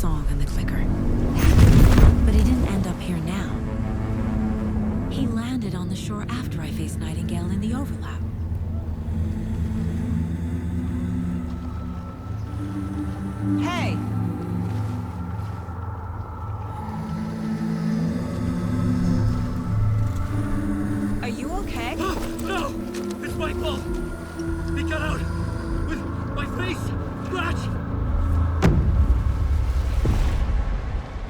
song and the clicker. But he didn't end up here now. He landed on the shore after I faced Nightingale in the overlap. Hey! Are you okay? No! It's my fault! He got out! With my face scratched!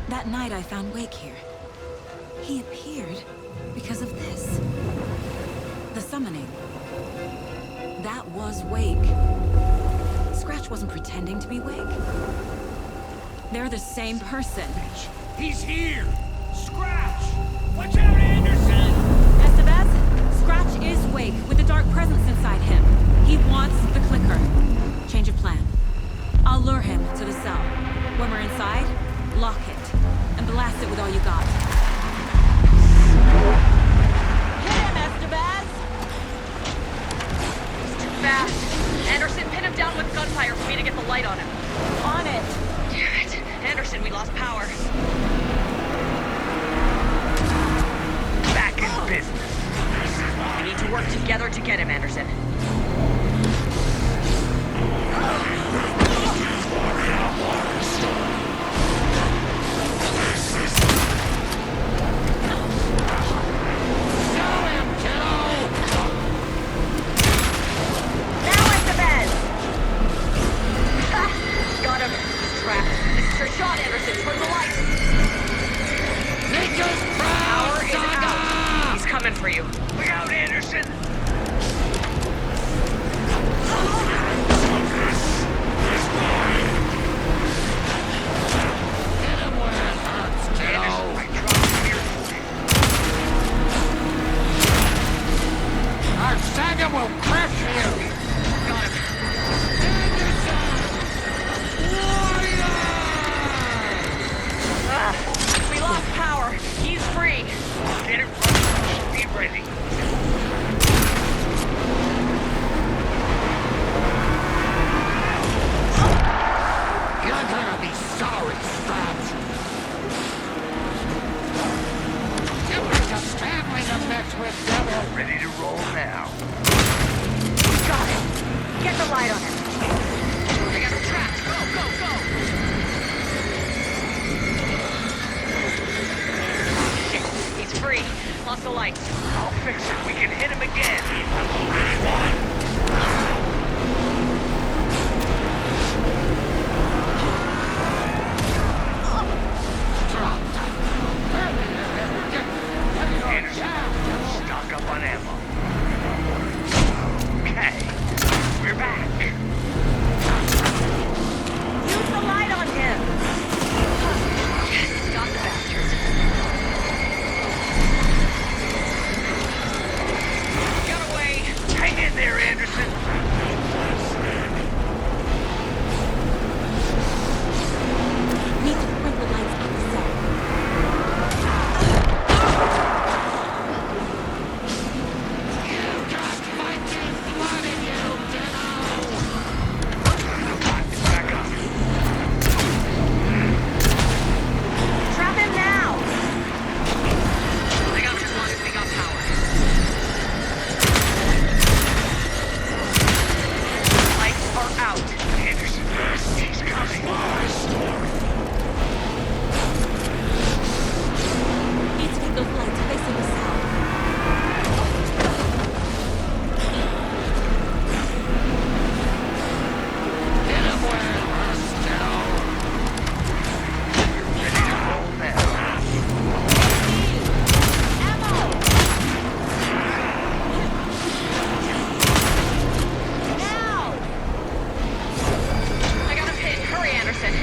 That night I found Wake here. He appeared because of this. The summoning. That was Wake. Scratch wasn't pretending to be Wake. They're the same person. He's here! Scratch! Watch out, Anderson! Estevez, Scratch is Wake with a dark presence inside him. He wants the clicker. Change of plan. I'll lure him to the cell. When we're inside, lock it. And blast it with all you got. Hit him, Estevez! He's too fast. Anderson, pin him down with gunfire for me to get the light on him. On it! Damn it. Anderson, we lost power. Back in business. We need to work together to get him, Anderson. For you. Look out, Anderson! Our saga will crush you! Got him. We lost power. He's free. Get it right. Be ready. You're gonna be sorry, Scratch. You were just family to mess with, devil. Ready to roll now. Got him. Get the light on him. I got him trapped. Go, go, go. Shit. He's free. Lost the light. I'll fix it. We can hit him again. Anderson, stock up on ammo. Okay, we're back. Use the light on him. Got the bastard. Get away. Hang in there, Anderson. Need to point the lights at the cell. Back up. Trap him now. I got him as long as we got power. Lights are out. Anderson, he's coming. Need to keep those lights facing the cell. Get him where it hurts, devil. Ready to roll now. Ammo! Now! I got him hit. Hurry, Anderson.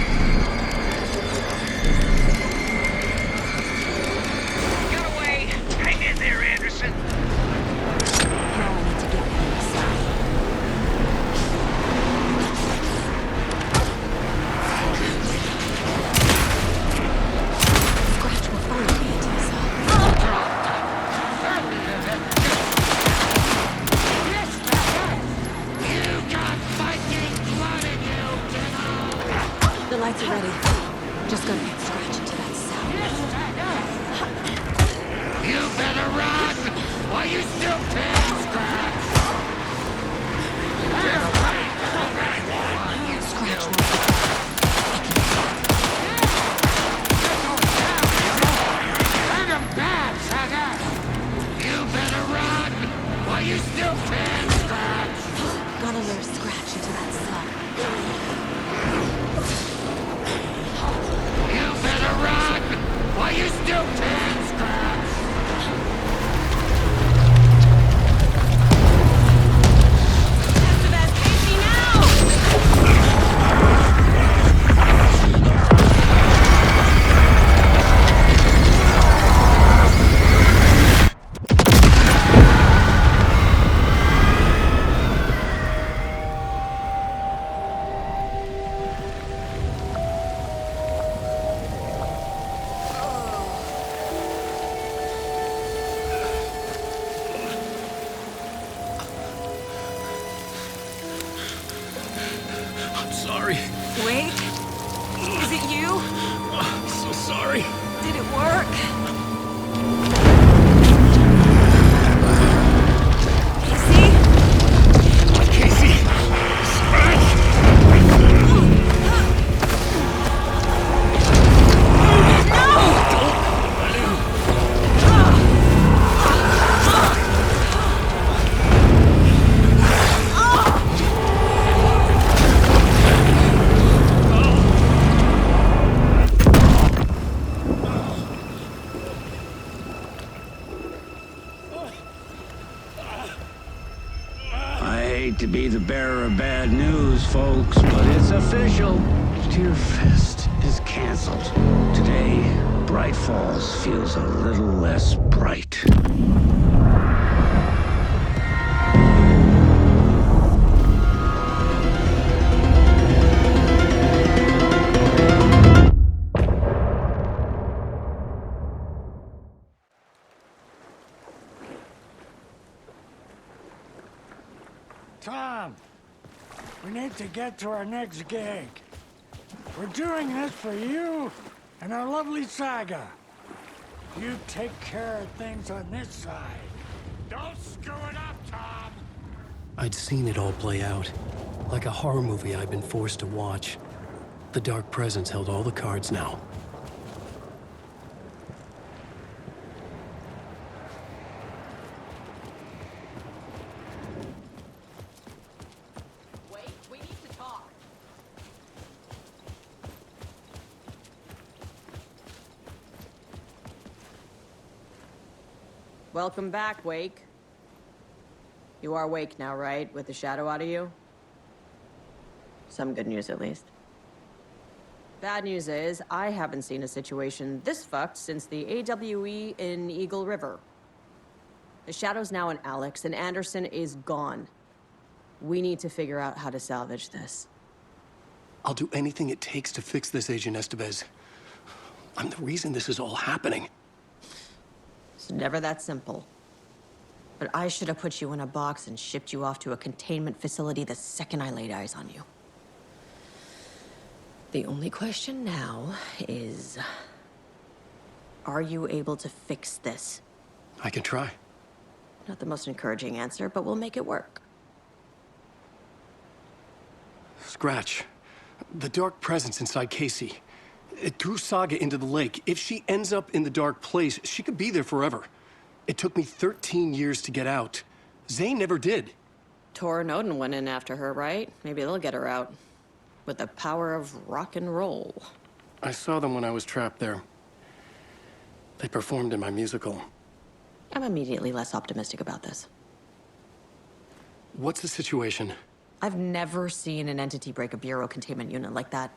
Got away. Hang in there, Anderson. Now I need to get him inside. Scratch will follow me into the cell. You got fighting blood in you, devil. The lights are ready. Just gotta get Scratch into that cell. You better run! While you still can, Scratch! Scratch won't Hurt him bad, Saga! You better run! While you still can, Scratch! gotta lure Scratch into that cell. You better run! While you still can, Scratch! Estevez, Casey, now! I'm sorry. Wake? Is it you? I'm so sorry. Did it work? Casey? Casey! Scratch! I hate to be the bearer of bad news, folks, but it's official. Tear Fest is canceled. Today, Bright Falls feels a little less bright. Tom, we need to get to our next gig. We're doing this for you and our lovely Saga. You take care of things on this side. Don't screw it up, Tom! I'd seen it all play out. Like a horror movie I'd been forced to watch. The Dark Presence held all the cards now. Wait, we need to talk. Welcome back, Wake. You are Wake now, right? With the shadow out of you? Some good news, at least. Bad news is, I haven't seen a situation this fucked since the AWE in Eagle River. The shadow's now in Alex, and Anderson is gone. We need to figure out how to salvage this. I'll do anything it takes to fix this, Agent Estevez. I'm the reason this is all happening. It's never that simple. But I should have put you in a box and shipped you off to a containment facility the second I laid eyes on you. The only question now is... are you able to fix this? I can try. Not the most encouraging answer, but we'll make it work. Scratch. The Dark Presence inside Casey. It threw Saga into the lake. If she ends up in the dark place, she could be there forever. It took me 13 years to get out. Zane never did. Tor and Odin went in after her, right? Maybe they'll get her out. With the power of rock and roll. I saw them when I was trapped there. They performed in my musical. I'm immediately less optimistic about this. What's the situation? I've never seen an entity break a Bureau containment unit like that.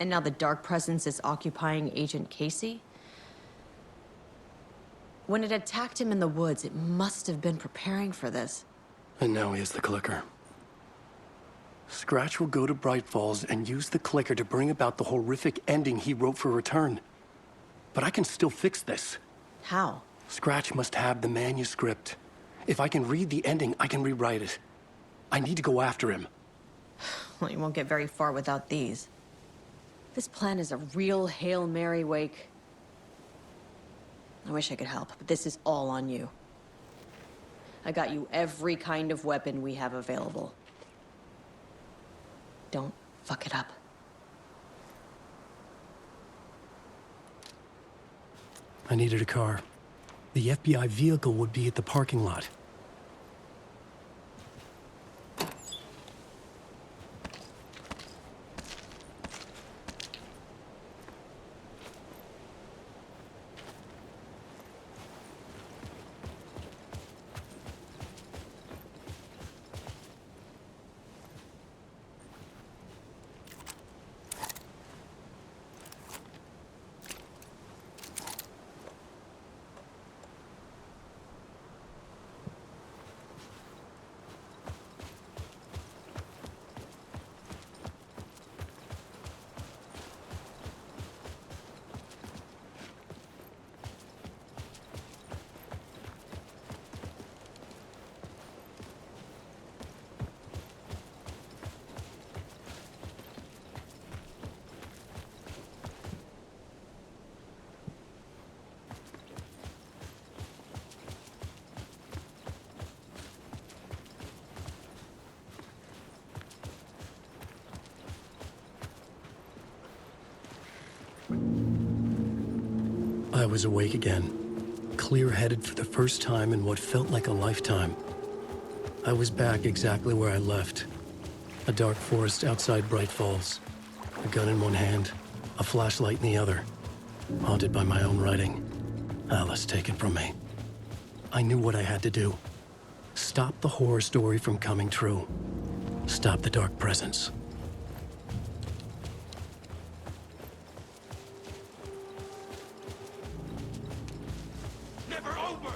And now the Dark Presence is occupying Agent Casey? When it attacked him in the woods, it must have been preparing for this. And now he has the clicker. Scratch will go to Bright Falls and use the clicker to bring about the horrific ending he wrote for Return. But I can still fix this. How? Scratch must have the manuscript. If I can read the ending, I can rewrite it. I need to go after him. Well, you won't get very far without these. This plan is a real Hail Mary, Wake. I wish I could help, but this is all on you. I got you every kind of weapon we have available. Don't fuck it up. I needed a car. The FBI vehicle would be at the parking lot. I was awake again, clear-headed for the first time in what felt like a lifetime. I was back exactly where I left. A dark forest outside Bright Falls. A gun in one hand, a flashlight in the other. Haunted by my own writing. Alice taken from me. I knew what I had to do. Stop the horror story from coming true. Stop the dark presence. Never over!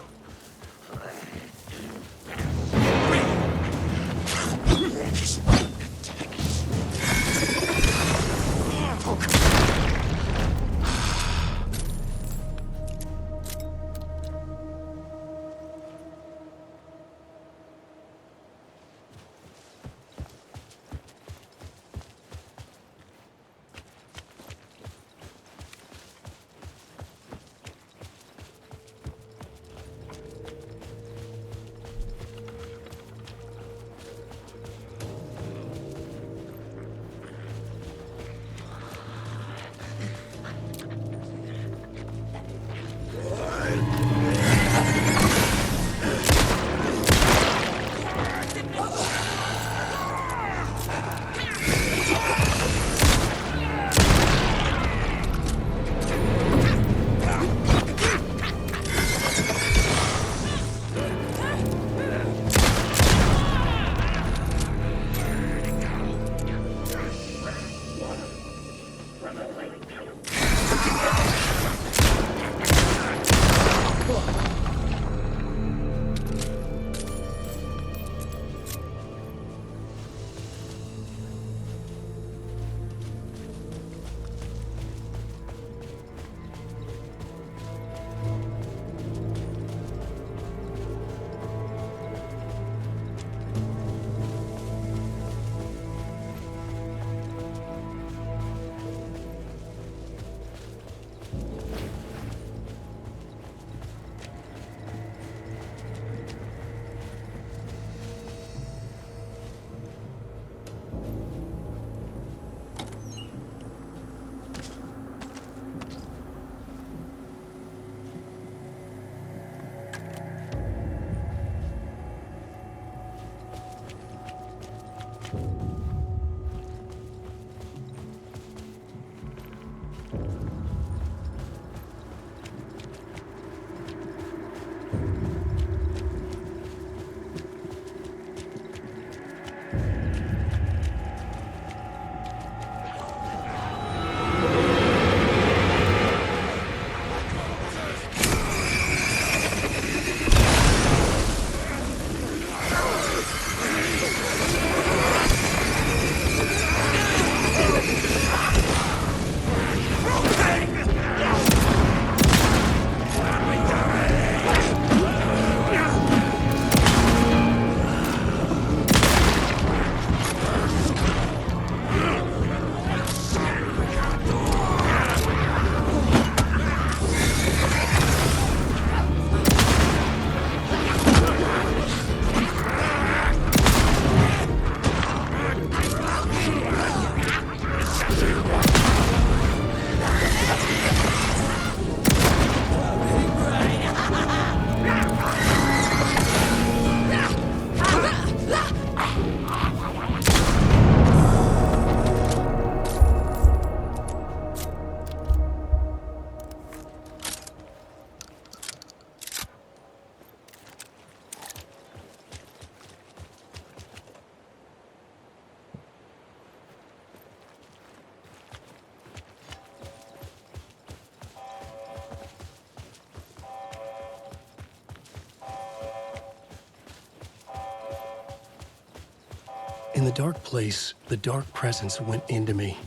In the dark place, the dark presence went into me.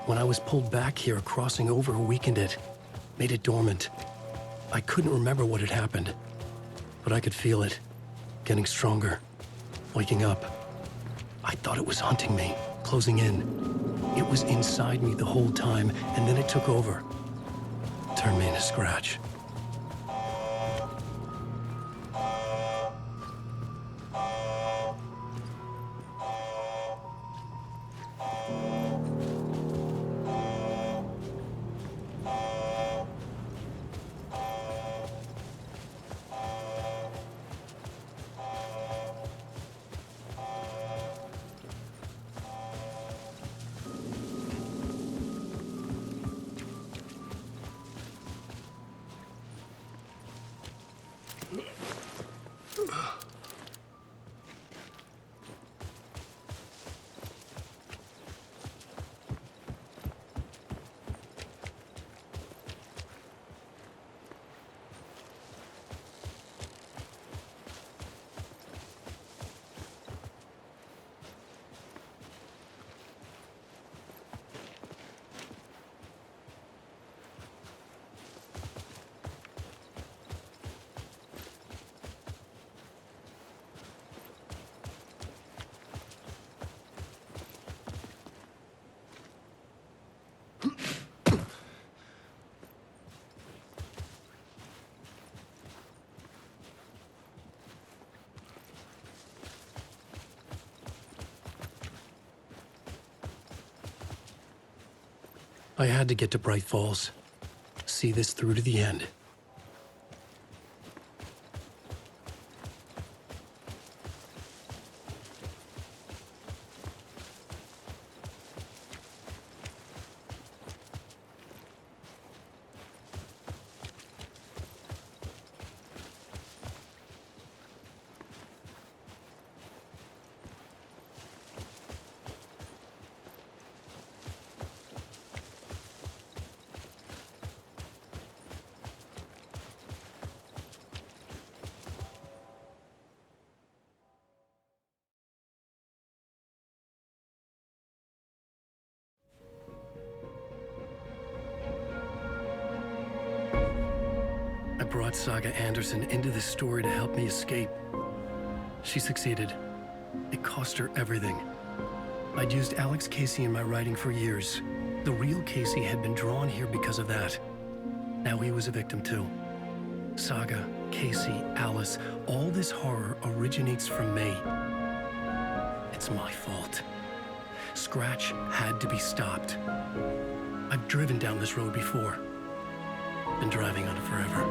When I was pulled back here, crossing over weakened it, made it dormant. I couldn't remember what had happened, but I could feel it, getting stronger, waking up. I thought it was hunting me, closing in. It was inside me the whole time, and then it took over. Turned me into Scratch. I had to get to Bright Falls. See this through to the end. I brought Saga Anderson into this story to help me escape. She succeeded. It cost her everything. I'd used Alex Casey in my writing for years. The real Casey had been drawn here because of that. Now he was a victim too. Saga, Casey, Alice, all this horror originates from me. It's my fault. Scratch had to be stopped. I've driven down this road before. Been driving on it forever.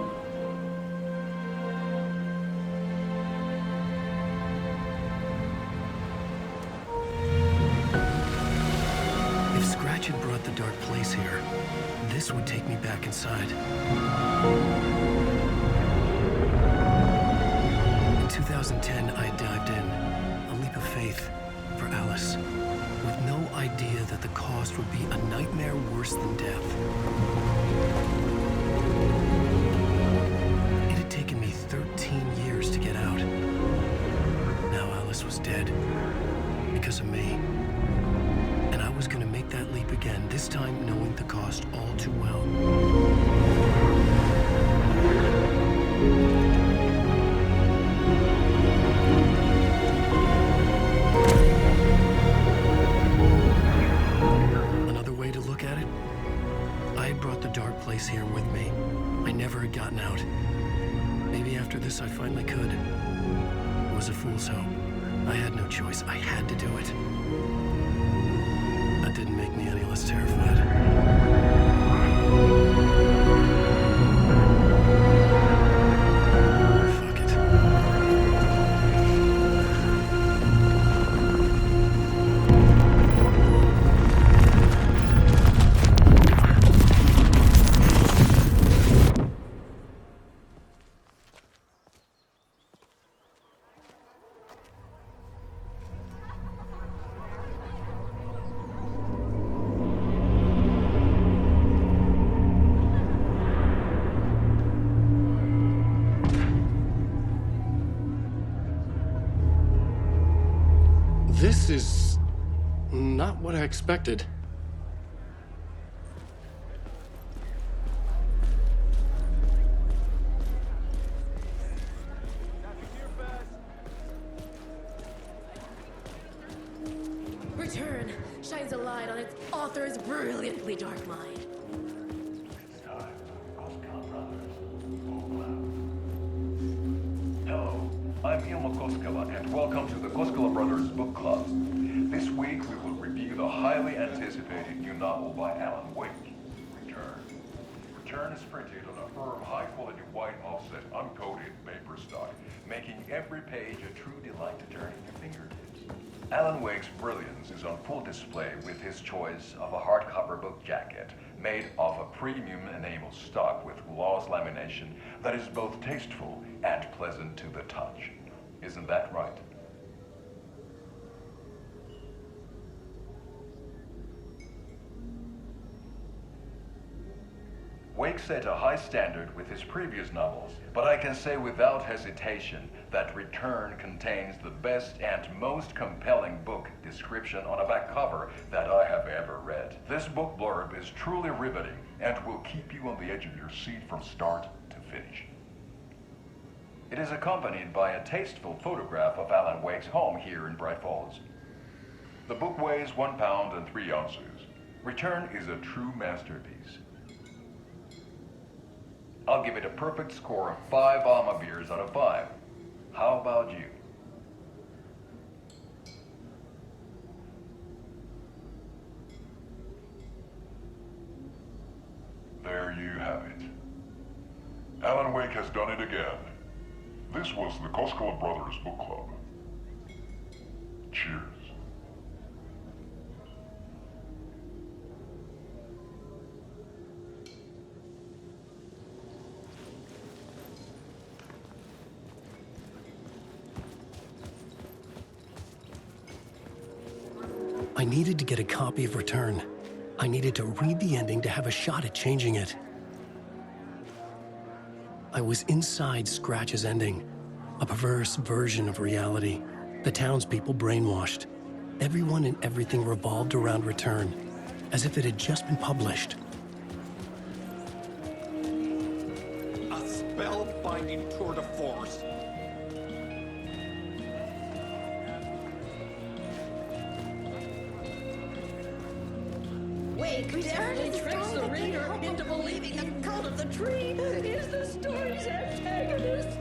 If Scratch had brought the dark place here, this would take me back inside. In 2010, I dived in, a leap of faith for Alice, with no idea that the cost would be a nightmare worse than death. It had taken me 13 years to get out. Now Alice was dead, because of me. And I was gonna make that leap again, this time knowing the cost all too well. Another way to look at it, I had brought the dark place here with me. I never had gotten out. Maybe after this I finally could. It was a fool's hope. I had no choice. I had to do it. That didn't make me any less terrified. Fuck it. This is not what I expected. Return shines a light on its author's brilliantly dark mind. Hello, I'm Ilmo Koskela, and welcome to the Koskela Brothers Book Club. This week we will review the highly anticipated new novel by Alan Wake, Return. Return is printed on a firm, high-quality white offset, uncoated paper stock, making every page a true delight to turn in your fingertips. Alan Wake's brilliance is on full display with his choice of a hardcover book jacket made of a premium enamel stock with gloss lamination that is both tasteful and pleasant to the touch. Isn't that right? Wake set a high standard with his previous novels, but I can say without hesitation that Return contains the best and most compelling book description on a back cover that I have ever read. This book blurb is truly riveting and will keep you on the edge of your seat from start to finish. It is accompanied by a tasteful photograph of Alan Wake's home here in Bright Falls. The book weighs 1 pound and 3 ounces. Return is a true masterpiece. I'll give it a perfect score of 5 Alma beers out of 5. How about you? There you have it. Alan Wake has done it again. This was the Koskela Brothers Book Club. Cheers. I needed to get a copy of Return. I needed to read the ending to have a shot at changing it. I was inside Scratch's ending, a perverse version of reality. The townspeople brainwashed. Everyone and everything revolved around Return, as if it had just been published. A spellbinding tour de force. Wake deftly tricks the reader into believing the cult of the tree is the story's antagonist.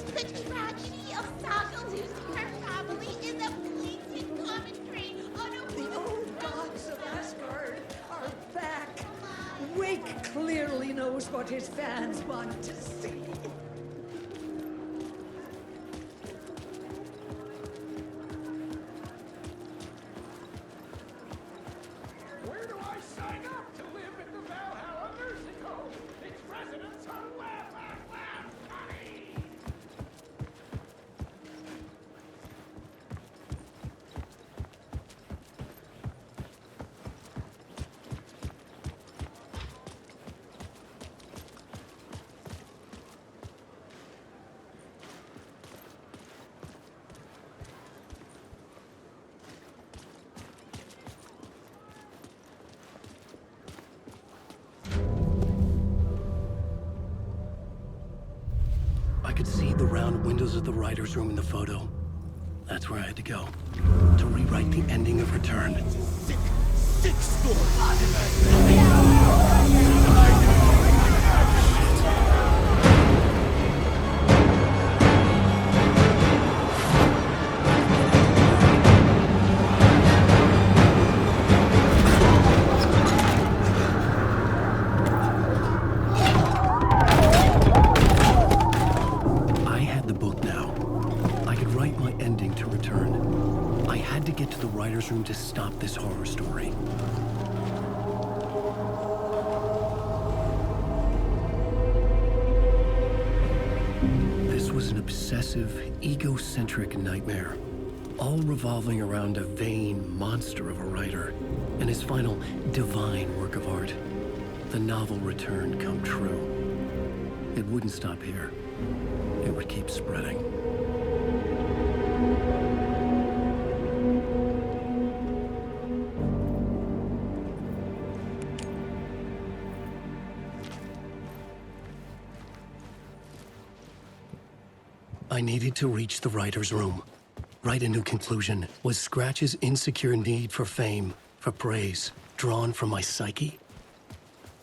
The tragedy of Saga losing her family is a blatant commentary on a The old gods of Asgard are back. Wake clearly knows what his fans want to see. Where do I sign up to live in the Valhalla nursing home? Its residents are laugh, honey! I could see the round windows of the writer's room in the photo. That's where I had to go, to rewrite the ending of Return. Sick story! I had the book now. I could write my ending to Return. I had to get to the writer's room to stop this horror story. This was an obsessive, egocentric nightmare, all revolving around a vain monster of a writer. and his final divine work of art, the novel Return, come true. It wouldn't stop here. It would keep spreading. I needed to reach the writer's room. Write a new conclusion. Was Scratch's insecure need for fame, for praise, drawn from my psyche?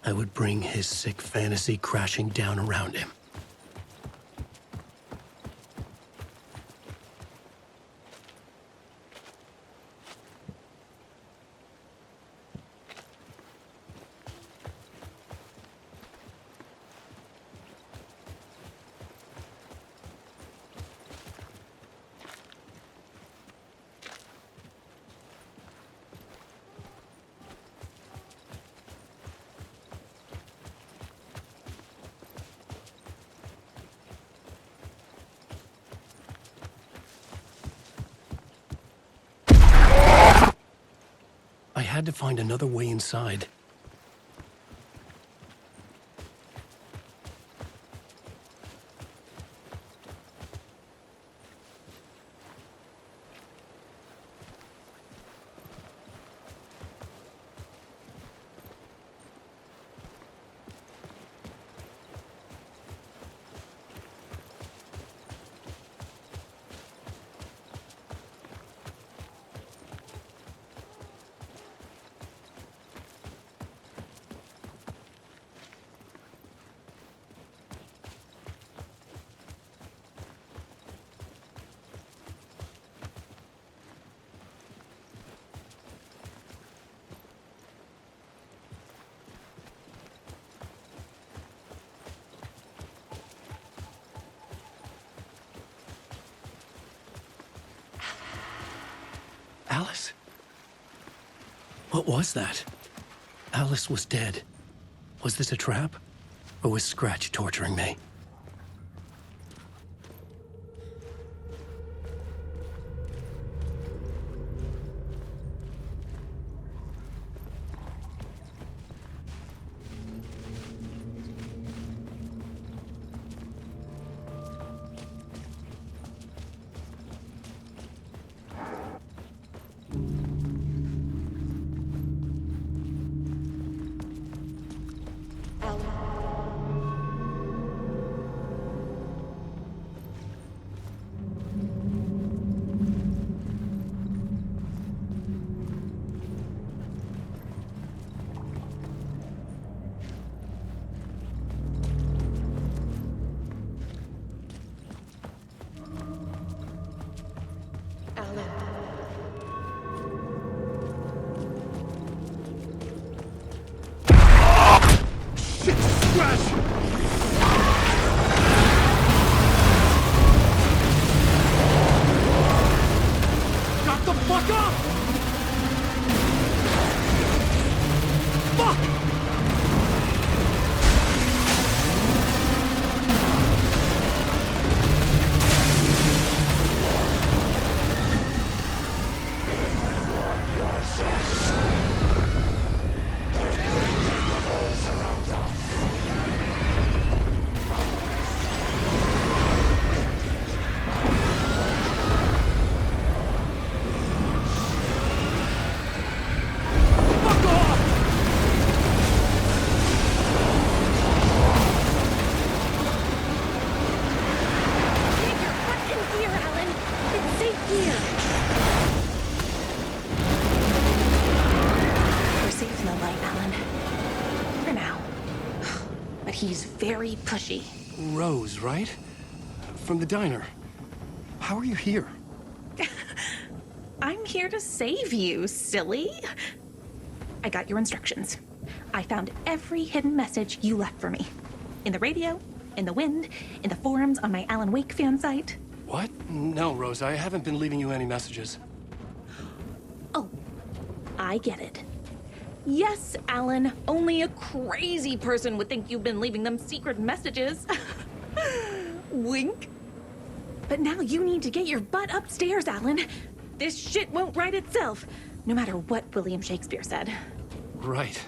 I would bring his sick fantasy crashing down around him. I had to find another way inside. Alice? What was that? Alice was dead. Was this a trap? Or was Scratch torturing me? He's very pushy. Rose, right? From the diner. How are you here? I'm here to save you, silly. I got your instructions. I found every hidden message you left for me. In the radio, in the wind, in the forums on my Alan Wake fan site. What? No, Rose, I haven't been leaving you any messages. Oh, I get it. Yes, Alan, only a crazy person would think you've been leaving them secret messages. Wink. But now you need to get your butt upstairs, Alan. This shit won't right itself. no matter what William Shakespeare said. Right.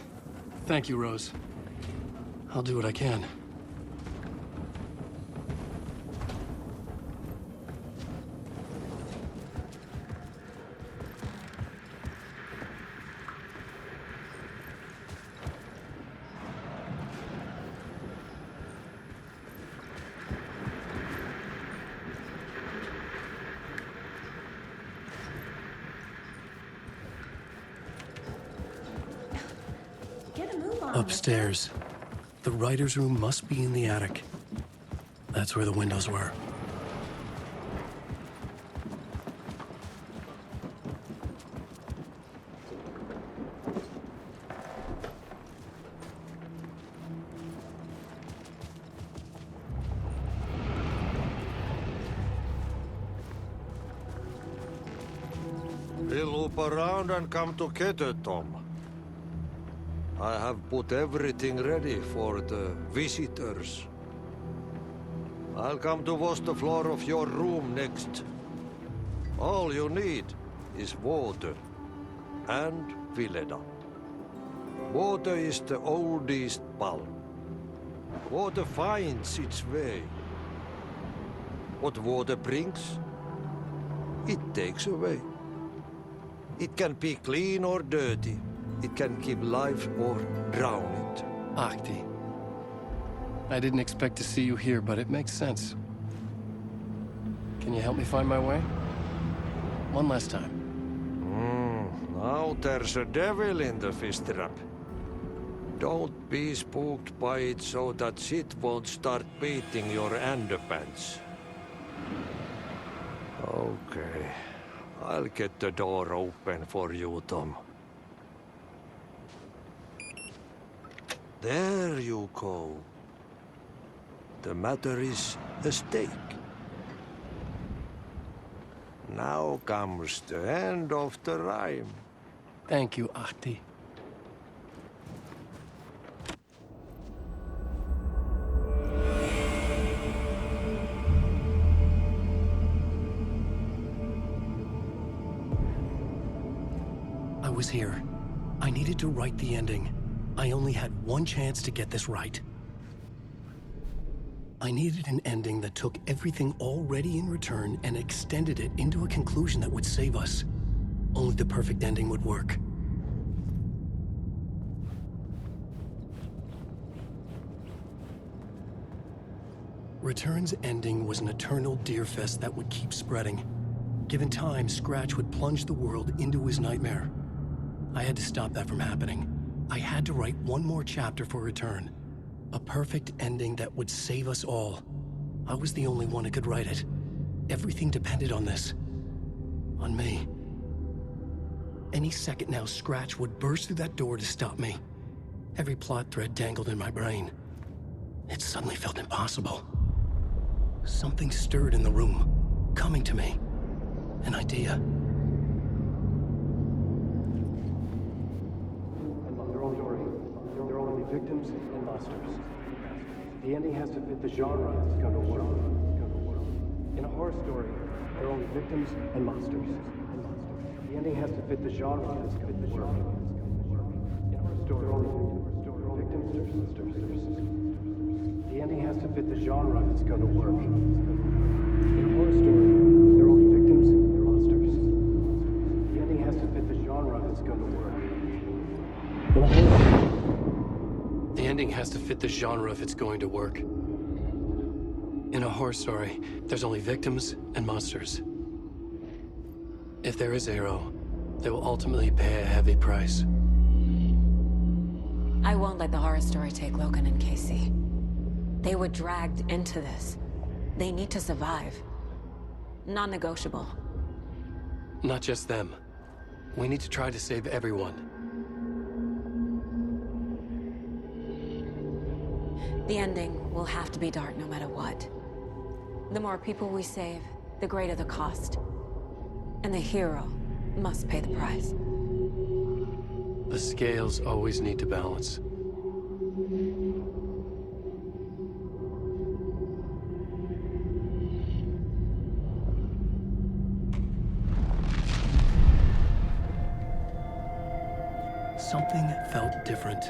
Thank you, Rose. I'll do what I can. Get a move on. Upstairs. The writer's room must be in the attic. That's where the windows were. We'll loop around and come together, Tom. I have put everything ready for the visitors. I'll come to wash the floor of your room next. All you need is water and Vileda. Water is the oldest bulb. Water finds its way. What water brings, it takes away. It can be clean or dirty. It can give life or drown it. Ahti. I didn't expect to see you here, but it makes sense. Can you help me find my way? One last time. Now there's a devil in the fish trap. Don't be spooked by it so that shit won't start beating your underpants. Okay. I'll get the door open for you, Tom. There you go. The matter is a stake. Now comes the end of the rhyme. Thank you, Ahti. I was here. I needed to write the ending. I only had one chance to get this right. I needed an ending that took everything already in return and extended it into a conclusion that would save us. Only the perfect ending would work. Return's ending was an eternal deerfest that would keep spreading. Given time, Scratch would plunge the world into his nightmare. I had to stop that from happening. I had to write one more chapter for Return. A perfect ending that would save us all. I was the only one who could write it. Everything depended on this. On me. Any second now, Scratch would burst through that door to stop me. Every plot thread dangled in my brain. It suddenly felt impossible. Something stirred in the room, coming to me. An idea. They're only victims and monsters. The ending has to fit the genre it's going to work. In a horror story, they're only victims and monsters. The ending has to fit the genre it's going to work. In a horror story, they're only victims and monsters. The ending has to fit the genre it's going to work. In a horror story, they're only victims and monsters. The ending has to fit the genre it's going to work. In a horror story, the ending has to fit the genre if it's going to work. In a horror story, there's only victims and monsters. If there is Arrow, they will ultimately pay a heavy price. I won't let the horror story take Logan and Casey. They were dragged into this. They need to survive. Non-negotiable. Not just them. We need to try to save everyone. The ending will have to be dark no matter what. The more people we save, the greater the cost. And the hero must pay the price. The scales always need to balance. Something felt different.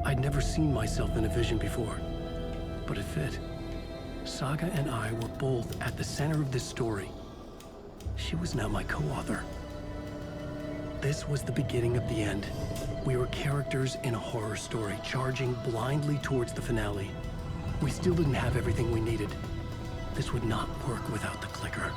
I'd never seen myself in a vision before, but it fit. Saga and I were both at the center of this story. She was now my co-author. This was the beginning of the end. We were characters in a horror story, charging blindly towards the finale. We still didn't have everything we needed. This would not work without the clicker.